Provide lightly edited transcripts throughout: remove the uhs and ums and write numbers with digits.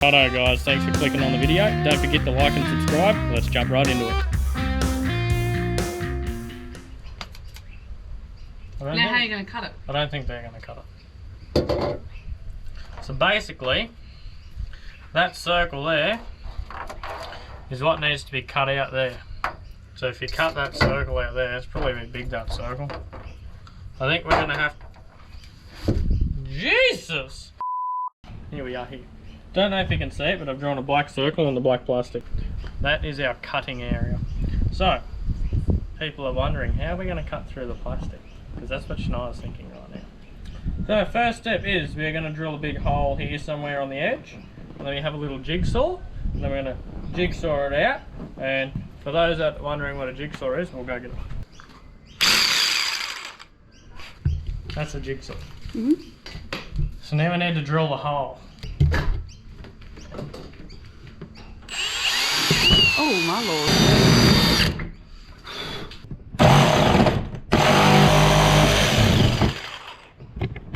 Righto guys, thanks for clicking on the video. Don't forget to like and subscribe. Let's jump right into it. Now how are you going to cut it? I don't think they're going to cut it. So basically, that circle there is what needs to be cut out there. So if you cut that circle out there, it's probably a bit big, that circle. I think we're going to have... Jesus! Here we are here. Don't know if you can see it, but I've drawn a black circle on the black plastic. That is our cutting area. So, people are wondering, how are we going to cut through the plastic? Because that's what Shania's thinking right now. So, first step is we're going to drill a big hole here somewhere on the edge. And then we have a little jigsaw. And then we're going to jigsaw it out. And for those that are wondering what a jigsaw is, we'll go get it. That's a jigsaw. So now we need to drill the hole. Oh my lord.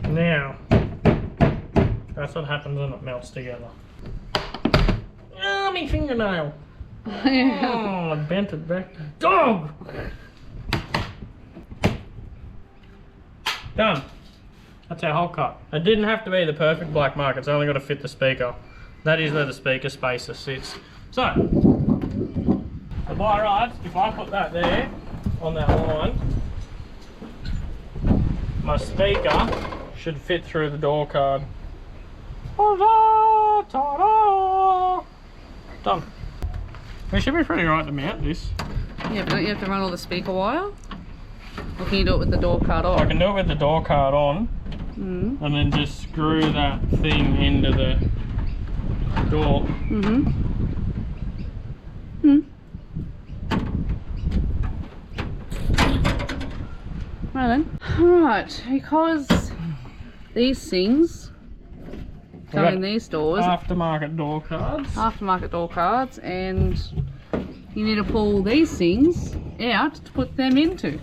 Now, that's what happens when it melts together. Oh, my fingernail. Yeah. Oh, I bent it back. Dog! Done. That's our hole cut. It didn't have to be the perfect black mark, it's only got to fit the speaker. That is where the speaker spacer sits. So, by rights, if I put that there, on that line, my speaker should fit through the door card. Done. We should be pretty right to mount this. Yeah, but don't you have to run all the speaker wire? Or can you do it with the door card on? I can do it with the door card on, and then just screw that thing into the door. Right then. Right, because these things come in these doors. Aftermarket door cards. Aftermarket door cards, and you need to pull these things out to put them into,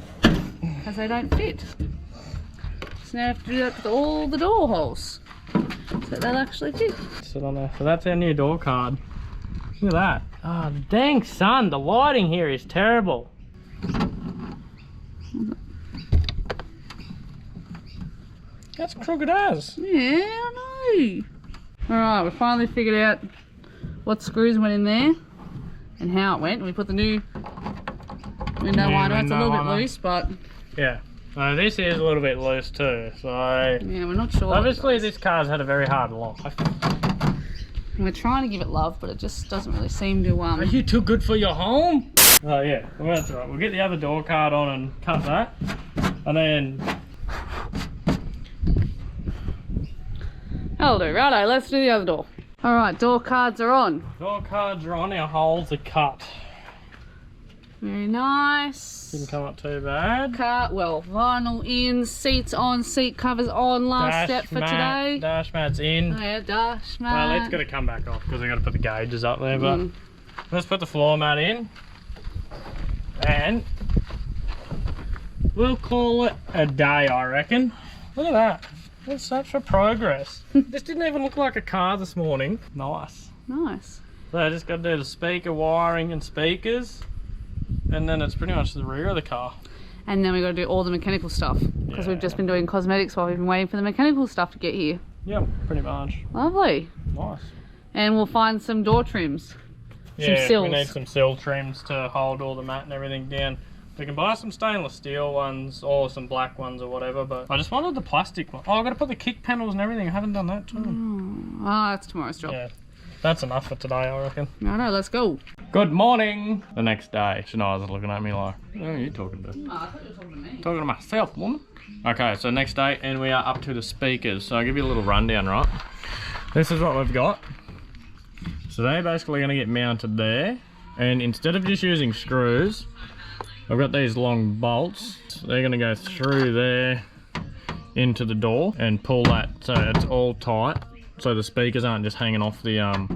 because they don't fit. So now you have to do that with all the door holes, so they'll actually fit. Sit on there. So that's our new door card. Look at that. Oh, dang son, the lighting here is terrible. That's crooked as. Yeah, I know. Alright, we finally figured out what screws went in there and how it went. We put the new window liner. It's a little bit loose, but yeah. This is a little bit loose too, so yeah, we're not sure. Obviously this car's had a very hard life. We're trying to give it love, but it just doesn't really seem to Are you too good for your home? Oh yeah, well, that's right. We'll get the other door card on and cut that, and then that'll do. Righto, let's do the other door. Alright, door cards are on. Door cards are on, our holes are cut. Very nice. Didn't come up too bad. Cut, well, vinyl in, seats on, seat covers on, last step for today. Dash mat's in. Oh yeah, dash mat. Well, it's got to come back off because I've got to put the gauges up there, but let's put the floor mat in. And we'll call it a day, I reckon. Look at that. That's such a progress. This didn't even look like a car this morning. Nice. Nice. So I just got to do the speaker wiring and speakers, and then it's pretty much the rear of the car. And then we got to do all the mechanical stuff, because we've just been doing cosmetics while we've been waiting for the mechanical stuff to get here. Yep, pretty much. Lovely. Nice. And we'll find some door trims. Yeah, some sills. we need some sill trims to hold all the mat and everything down. We can buy some stainless steel ones or some black ones or whatever, but I just wanted the plastic one. Oh, I've got to put the kick panels and everything. I haven't done that too. Oh, that's tomorrow's job. Yeah, that's enough for today, I reckon. No, let's go. Good morning. The next day, Shania's looking at me like, who are you talking to? Oh, I thought you were talking to me. Talking to myself, woman. Okay, so next day, and we are up to the speakers. So I'll give you a little rundown, right? This is what we've got. So they're basically going to get mounted there, and instead of just using screws, I've got these long bolts. They're going to go through there into the door and pull that so it's all tight, so the speakers aren't just hanging off the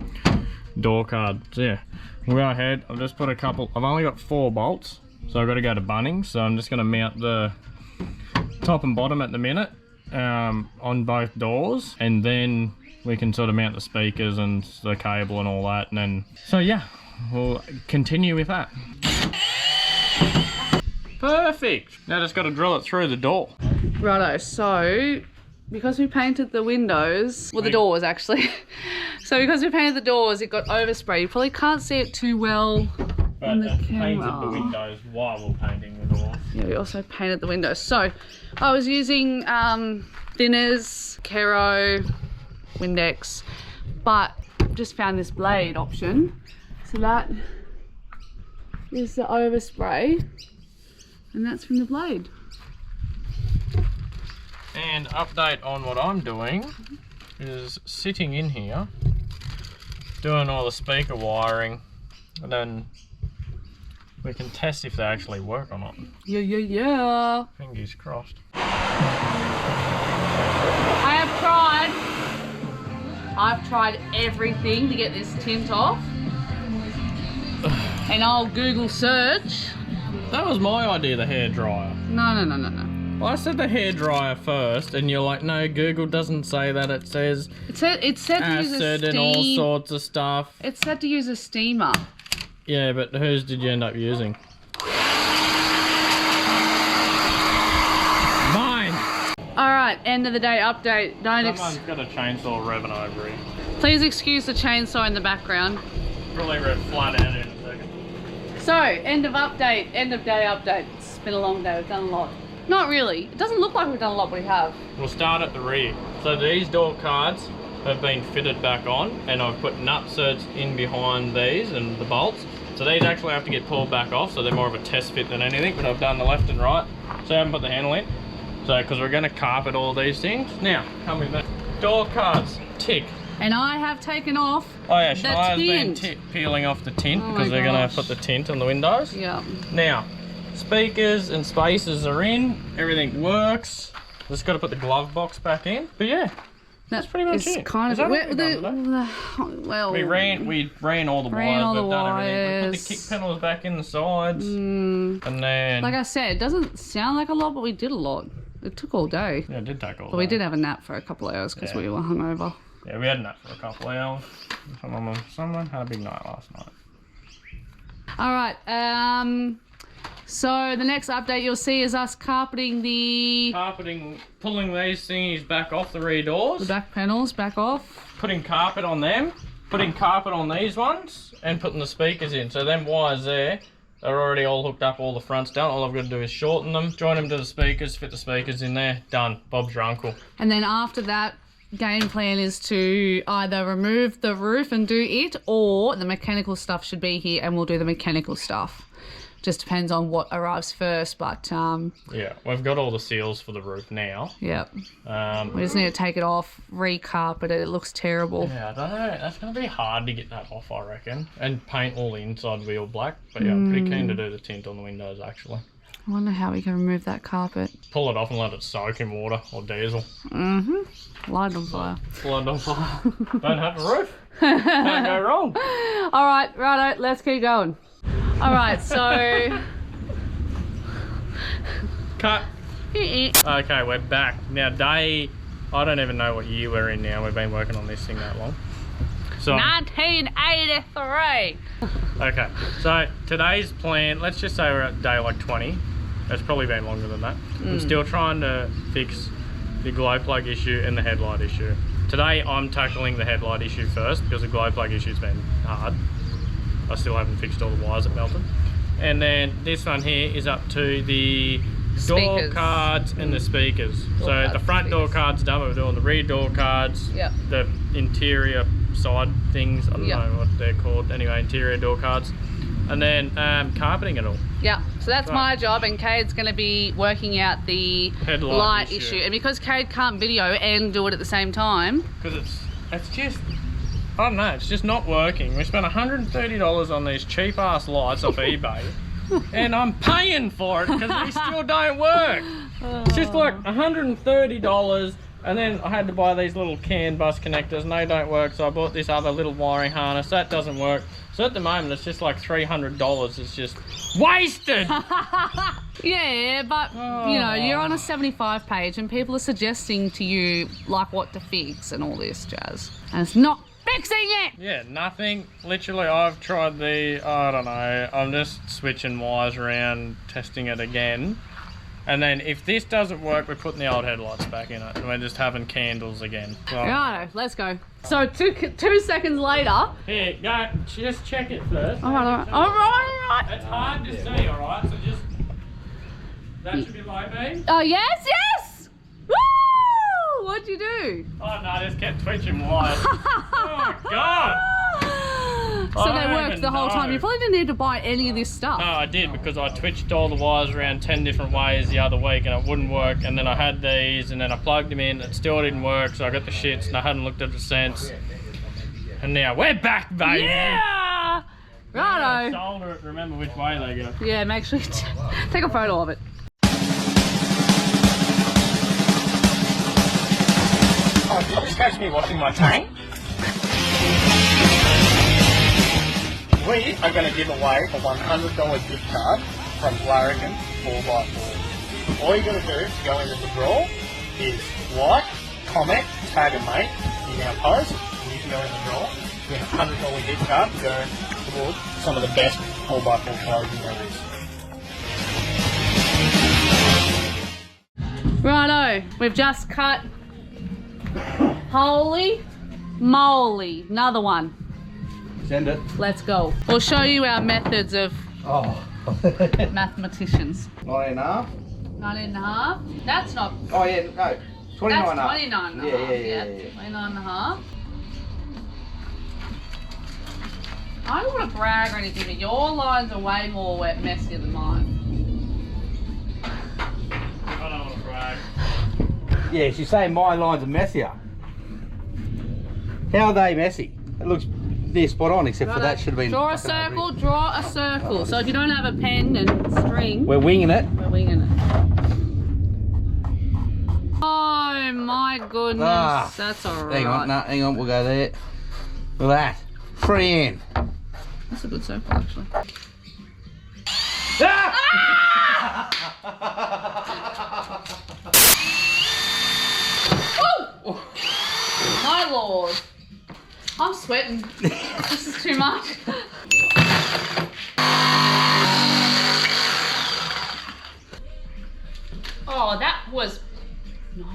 door card. So yeah, we'll go ahead. I've just put a couple. I've only got 4 bolts, so I've got to go to Bunnings. So I'm just going to mount the top and bottom at the minute, on both doors, and then we can sort of mount the speakers and the cable and all that, and then so yeah, we'll continue with that. Perfect. Now just got to drill it through the door. Righto, so because we painted the windows, well the doors actually, so because we painted the doors it got overspray. You probably can't see it too well on the Painted camera. the windows while we're painting the doors. Yeah, we also painted the windows. So I was using thinners, Kero, Windex, but just found this blade option. So that is the overspray, and that's from the blade. And update on what I'm doing is sitting in here, doing all the speaker wiring, and then we can test if they actually work or not. Yeah. Fingers crossed. I've tried everything to get this tint off. And I'll Google search. That was my idea, the hairdryer. No. Well, I said the hairdryer first, and you're like, no, Google doesn't say that. It says It said to use a acid and all steam. sorts of stuff. It said to use a steamer. Yeah, but whose did you end up using? Mine! Alright, end of the day update. Someone's got a chainsaw revving over here. Please excuse the chainsaw in the background. Probably rev flat out in a second. So, end of update, end of day update. It's been a long day, we've done a lot. Not really. It doesn't look like we've done a lot, but we have. We'll start at the rear. So these door cards have been fitted back on, and I've put nut certs in behind these and the bolts. So these actually have to get pulled back off, so they're more of a test fit than anything, but I've done the left and right. So I haven't put the handle in. So, because we're going to carpet all these things. Now, come with me. Door cards, tick. And I have taken off Oh yeah, the Shania's been tint. peeling off the tint Oh because my they're going gosh. to put the tint on the windows. Yeah. Now, speakers and spacers are in, everything works. Just got to put the glove box back in. But yeah, that's pretty much it. Kind Is of that what we've done today? well. We ran all the Ran all wires, the we've done everything. We put wires. the kick panels back in the sides, and then Like I said, it doesn't sound like a lot, but we did a lot. It took all day. yeah, it did take all. But we day. did have a nap for a couple of hours because Yeah. we were hungover. Yeah, we had that for a couple of hours. Someone had a big night last night. All right. So the next update you'll see is us carpeting the Carpeting, pulling these thingies back off the rear doors, back panels back off. putting carpet on them, putting carpet on these ones, and putting the speakers in. So them wires there, they're already all hooked up, all the fronts done. All I've got to do is shorten them, join them to the speakers, fit the speakers in there, done. Bob's your uncle. And then after that, game plan is to either remove the roof and do it, or the mechanical stuff should be here and we'll do the mechanical stuff. Just depends on what arrives first, but Yeah, we've got all the seals for the roof now. yeah. We just need to take it off, re-carpet it. It looks terrible. Yeah, I don't know. That's going to be hard to get that off, I reckon. And paint all the inside wheel black. But yeah, I'm pretty keen to do the tint on the windows, actually. I wonder how we can remove that carpet. Pull it off and let it soak in water or diesel. Light it on fire. Light on fire. Don't have a roof. Can't go wrong. All right, righto, let's keep going. All right, so... Cut. Okay, we're back. Now, I don't even know what year we're in now. We've been working on this thing that long. So, 1983. okay, so today's plan, let's just say we're at day like 20. It's probably been longer than that. I'm still trying to fix the glow plug issue and the headlight issue. Today I'm tackling the headlight issue first because the glow plug issue's been hard. I still haven't fixed all the wires that melted. And then this one here is up to the door Speakers. cards and the speakers. So cards the and front door speakers. cards done, we're doing the rear door cards, Yep. the interior side things, I don't Yep. know what they're called, anyway, interior door cards. And then carpeting it all. Yeah, so that's Right. my job, and Kade's going to be working out the Headlight light issue. issue. And because Kade can't video and do it at the same time, Because it's just, I don't know, it's just not working. We spent $130 on these cheap ass lights off eBay, and I'm paying for it because they still don't work. It's just like $130, and then I had to buy these little CAN bus connectors, and they don't work, so I bought this other little wiring harness, that doesn't work. So at the moment, it's just like $300. It's just wasted. Yeah, but you know, you're on a 75 page and people are suggesting to you like what to fix and all this jazz. And it's not fixing it! Yeah, nothing. Literally, I've tried I don't know, I'm just switching wires around, testing it again. And then if this doesn't work, we're putting the old headlights back in it. And we're just having candles again. So, Righto, let's go. So two seconds later. here, go, just check it first. Alright, alright. It's hard to see, alright? So just, that should be low beam. Oh, yes! Woo! What'd you do? Oh no, I just kept twitching wires. Oh God! So they worked the whole time. You probably didn't need to buy any of this stuff. No, I did, because I twitched all the wires around 10 different ways the other week and it wouldn't work, and then I had these and then I plugged them in, it still didn't work, so I got the shits and I hadn't looked at the sense. And now we're back, baby! Yeah! Righto. Solder it, remember which way they go. Yeah, make sure you take a photo of it. Oh, just catch me washing my tank. We are going to give away a $100 gift card from Larrikin 4x4. All you got to do to go into the draw is like, comment, tag a mate in our post, and you can go in the draw. You get a $100 gift card to go towards some of the best 4x4 clothing there is. Righto, we've just cut. Holy moly, another one. Send it. Let's go. We'll show you our methods of mathematicians. 19.5. 19.5. That's not. Oh yeah, no. 29.5. That's 29.5. Yeah. 29.5. I don't want to brag or anything, but your lines are way more messier than mine. I don't want to brag. Yeah, she's saying my lines are messier. How are they messy? It looks near spot on, except for that should have been. Draw a circle, draw a circle. So if you don't have a pen and string, We're winging it. we're winging it. Oh my goodness, Ah, that's alright. Hang on, we'll go there. Look at that. Free in. That's a good circle actually. Oh! My lord. I'm sweating. This is too much. Oh, that was... No.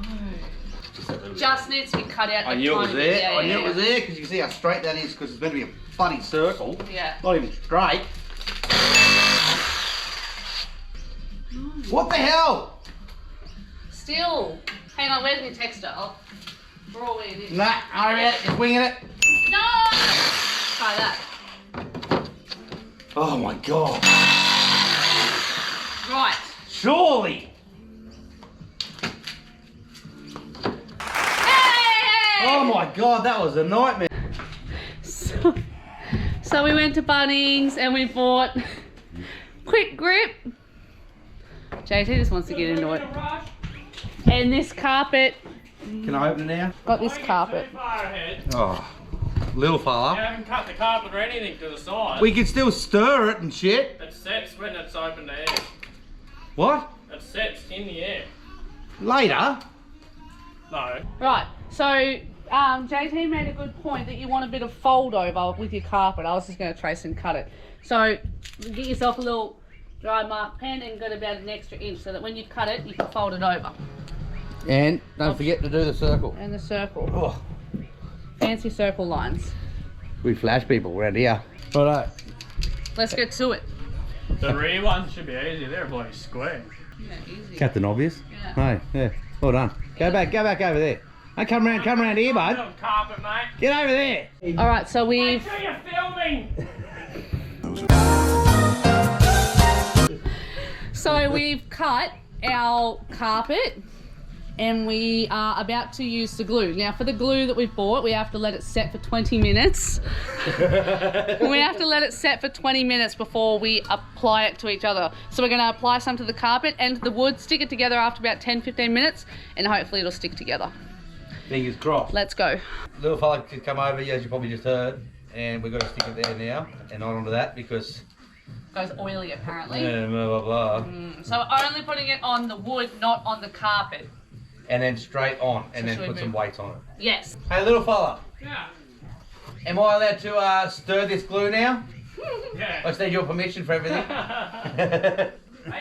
Just needs to be cut out. I knew it was there. Yeah, I knew it yeah. was there because you can see how straight that is, because it's meant to be a funny circle. Yeah. Not even straight. No. What the hell? Still. Hang on, where's my texter? I'll draw where it is. Nah, I read it. Just winging it. No! Try that. Oh my god. Right. Surely. Hey! Oh my god, that was a nightmare. So we went to Bunnings and we bought Quick Grip. JT just wants to get into it. And this carpet. Can I open it now? Got this carpet. Oh, little You fella. haven't cut the carpet or anything to the side. We can still stir it and shit. It sets when it's open to air. What? It sets in the air. Later? No. Right, so JT made a good point that you want a bit of fold over with your carpet. I was just going to trace and cut it. So get yourself a little dry mark pen and get about an extra inch so that when you cut it, you can fold it over. And don't forget to do the circle. And the circle. Oh, Fancy circle lines. we flash people around here. Righto. Let's get to it. The rear ones should be easy. They're bloody square. Yeah, easy. Captain Obvious. Yeah. Hey, yeah. Well done. Go back over there. Hey, come around here, bud. On carpet, mate. Get over there. All right, so we've... Make sure you're filming. So we've cut our carpet and we are about to use the glue. Now for the glue that we've bought, we have to let it set for 20 minutes. We have to let it set for 20 minutes before we apply it to each other. So we're gonna apply some to the carpet and to the wood, stick it together after about 10-15 minutes, and hopefully it'll stick together. Fingers crossed. Let's go. Little fella could come over, as you probably just heard. and we've got to stick it there now and not onto that because Goes oily apparently. blah blah blah. So only putting it on the wood, not on the carpet. And then straight on, and So then put some weight on it. Yes. Hey, little fella. Yeah. Am I allowed to stir this glue now? Yeah. I just need your permission for everything. Are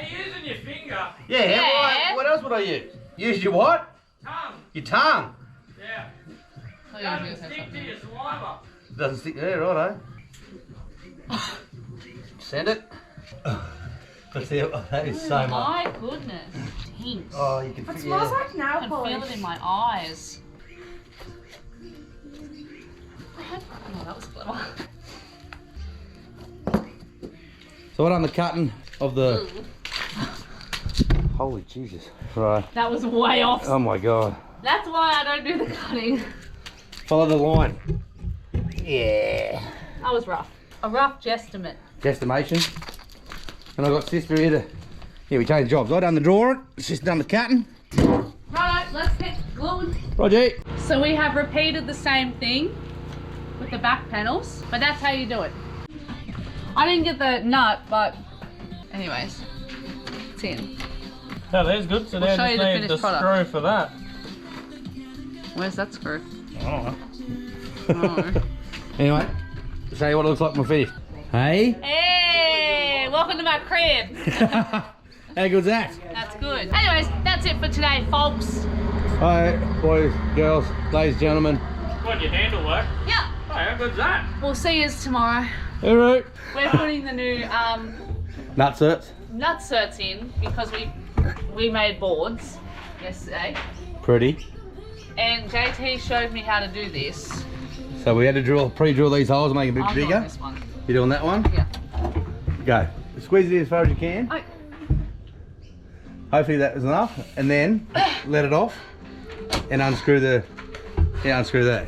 you using your finger? Yeah. What else would I use? Use your what? Tongue. Your tongue. Yeah. Oh, yeah, Doesn't stick to your saliva. Doesn't stick there, righto. Send it. Let's see. That is so much. My goodness. Tinks. Oh, you can It feel smells it. like nail I can polish. feel it in my eyes. Oh, that was clever. So what on the cutting of the... Holy Jesus. Right. That was way off. Oh my God. That's why I don't do the cutting. Follow the line. Yeah. That was rough. A rough guesstimate. Estimation. And I've got sister here to... Yeah, we changed jobs. I done the drawing, sister done the cutting. Right, let's get gluing. Roger. So we have repeated the same thing with the back panels, but that's how you do it. I didn't get the nut, but anyways, it's in. Oh, there's good. So We'll now show you just the need the finished product. screw for that. Where's that screw? Oh. Oh. Anyway, show you what it looks like when we're finished. Hey? Hey, welcome to my crib. How good's that? That's good. Anyways, that's it for today, folks. Hi, boys, girls, ladies, gentlemen. What, your handle work? Yeah, Oh, how good's that? we'll see you tomorrow. All right. We're putting the new Nutserts. nutserts in because we made boards yesterday, Pretty. and JT showed me how to do this. So we had to pre-drill these holes, make them a I'm bit doing bigger. this one. You doing that one? Yeah. Go. Squeeze it in as far as you can. Oh. Hopefully that was enough. And then let it off and unscrew the, unscrew that.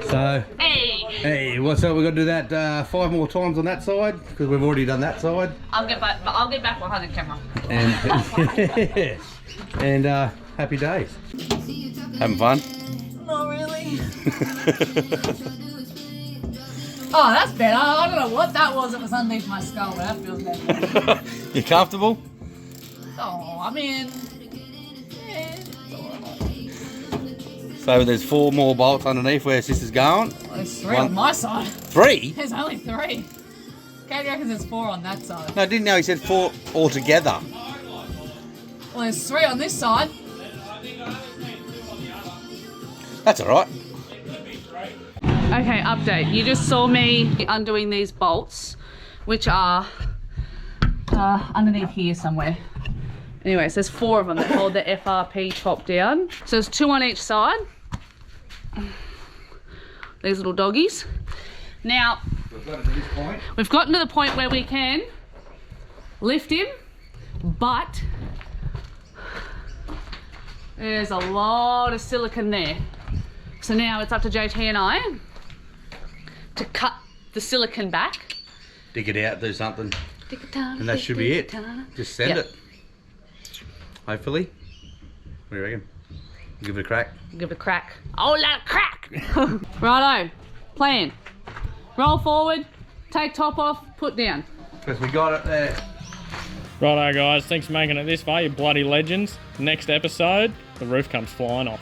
So, hey, what's up? We've got to do that 5 more times on that side because we've already done that side. I'll get back behind the camera. And, and happy days. Having fun? Not really. Oh, that's better. I don't know what that was. It was underneath my skull, but that feels better. You comfortable? Oh, I mean, yeah, it's alright. So there's 4 more bolts underneath where sister's going. Well, there's 3 on my side. 3? There's only 3. Kade reckons there's 4 on that side. No, I didn't know he said 4 altogether. Well, there's 3 on this side. That's alright. Okay, update. You just saw me undoing these bolts, which are underneath here somewhere. Anyways, there's 4 of them that hold the FRP top down. So there's 2 on each side. These little doggies. Now, we've gotten to the point where we can lift him, but there's a lot of silicone there. So now it's up to JT and I to cut the silicone back. Dig it out, do something. And that should be it. Just send it. Hopefully. What do you reckon? Give it a crack. Give it a crack. Oh, let it crack! Righto. Plan. Roll forward, take top off, put down. Because we got it there. Righto, guys. Thanks for making it this far, you bloody legends. Next episode, the roof comes flying off.